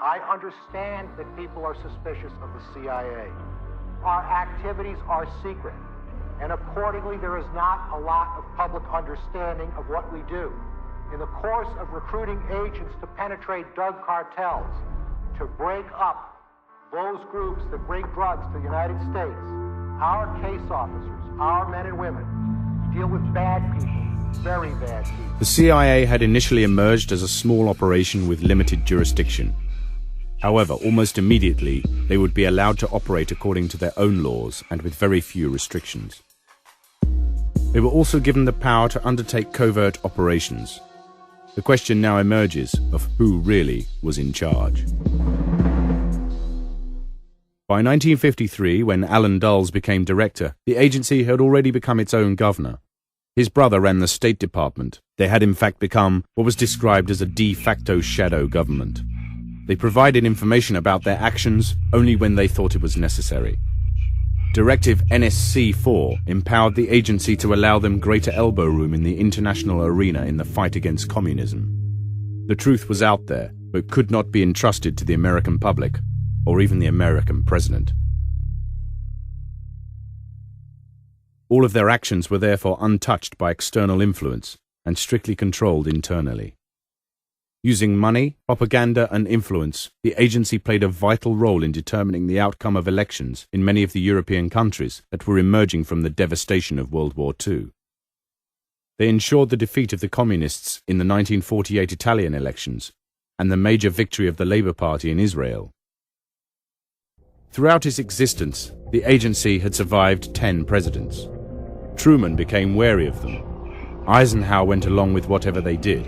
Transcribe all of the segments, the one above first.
I understand that people are suspicious of the CIA. Our activities are secret, and accordingly there is not a lot of public understanding of what we do. In the course of recruiting agents to penetrate drug cartels, to break up those groups that bring drugs to the United States, our case officers, our men and women, deal with bad people, very bad people. The CIA had initially emerged as a small operation with limited jurisdiction. However, almost immediately, they would be allowed to operate according to their own laws and with very few restrictions. They were also given the power to undertake covert operations. The question now emerges of who really was in charge. By 1953, when Alan Dulles became director, the agency had already become its own governor. His brother ran the State Department. They had in fact become what was described as a de facto shadow government. They provided information about their actions only when they thought it was necessary. Directive NSC-4 empowered the agency to allow them greater elbow room in the international arena in the fight against communism. The truth was out there, but could not be entrusted to the American public, or even the American president. All of their actions were therefore untouched by external influence and strictly controlled internally. Using money, propaganda, and influence, the agency played a vital role in determining the outcome of elections in many of the European countries that were emerging from the devastation of World War II. They ensured the defeat of the Communists in the 1948 Italian elections and the major victory of the Labour Party in Israel. Throughout its existence, the agency had survived 10 presidents. Truman became wary of them. Eisenhower went along with whatever they did.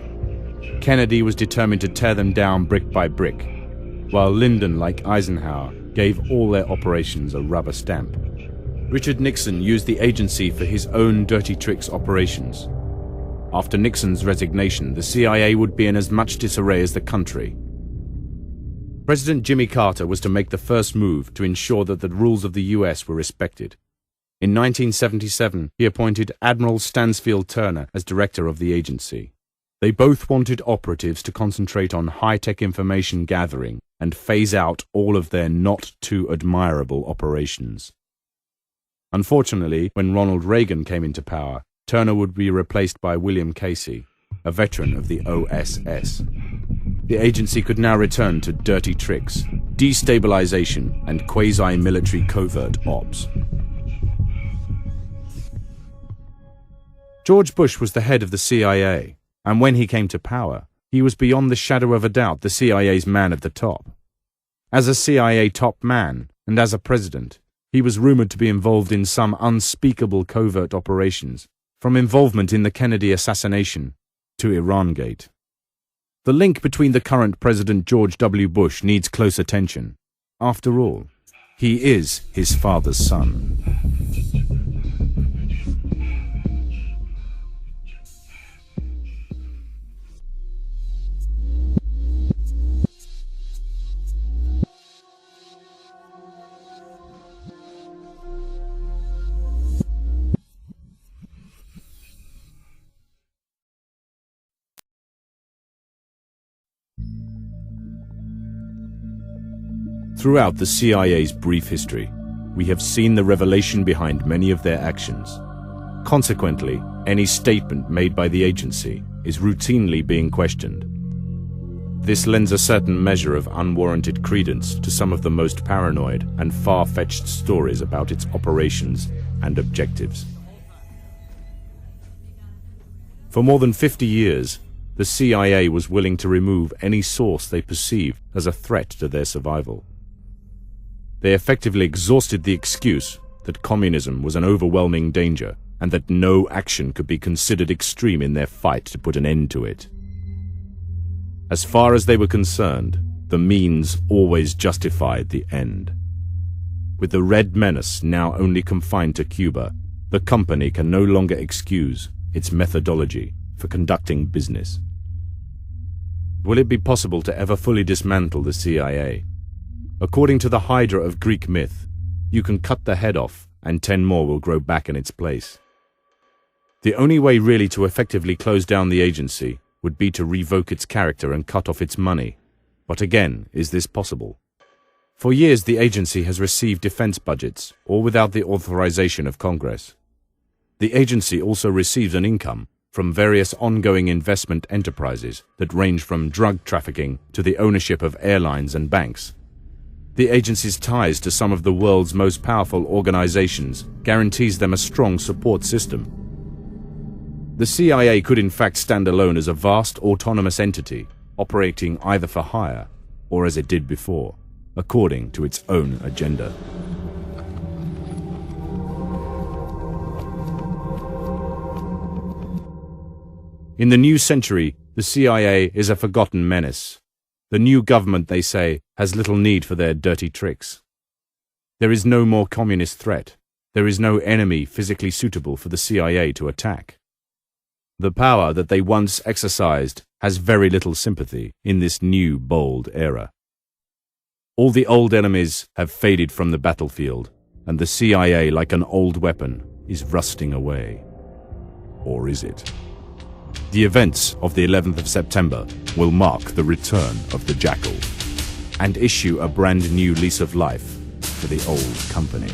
Kennedy was determined to tear them down brick by brick, while Lyndon, like Eisenhower, gave all their operations a rubber stamp. Richard Nixon used the agency for his own dirty tricks operations. After Nixon's resignation, the CIA would be in as much disarray as the country. President Jimmy Carter was to make the first move to ensure that the rules of the US were respected. In 1977, he appointed Admiral Stansfield Turner as director of the agency. They both wanted operatives to concentrate on high-tech information gathering and phase out all of their not-too-admirable operations. Unfortunately, when Ronald Reagan came into power, Turner would be replaced by William Casey, a veteran of the OSS. The agency could now return to dirty tricks, destabilization, and quasi-military covert ops. George Bush was the head of the CIA. And when he came to power, he was beyond the shadow of a doubt the CIA's man at the top. As a CIA top man, and as a president, he was rumored to be involved in some unspeakable covert operations, from involvement in the Kennedy assassination to Irangate. The link between the current President George W. Bush needs close attention. After all, he is his father's son. Throughout the CIA's brief history, we have seen the revelation behind many of their actions. Consequently, any statement made by the agency is routinely being questioned. This lends a certain measure of unwarranted credence to some of the most paranoid and far-fetched stories about its operations and objectives. For more than 50 years, the CIA was willing to remove any source they perceived as a threat to their survival. They effectively exhausted the excuse that communism was an overwhelming danger and that no action could be considered extreme in their fight to put an end to it. As far as they were concerned, the means always justified the end. With the Red Menace now only confined to Cuba, the company can no longer excuse its methodology for conducting business. Will it be possible to ever fully dismantle the CIA? According to the Hydra of Greek myth, you can cut the head off and 10 more will grow back in its place. The only way really to effectively close down the agency would be to revoke its character and cut off its money, But again, is this possible? For years, the agency has received defense budgets, all without the authorization of Congress. The agency also receives an income from various ongoing investment enterprises that range from drug trafficking to the ownership of airlines and banks. The agency's ties to some of the world's most powerful organizations guarantees them a strong support system. The CIA could in fact stand alone as a vast autonomous entity, operating either for hire or as it did before, according to its own agenda. In the new century, the CIA is a forgotten menace. The new government, they say, has little need for their dirty tricks. There is no more communist threat. There is no enemy physically suitable for the CIA to attack. The power that they once exercised has very little sympathy in this new, bold era. All the old enemies have faded from the battlefield, and the CIA, like an old weapon, is rusting away. Or is it? The events of the 11th of September will mark the return of the Jackal and issue a brand new lease of life for the old company.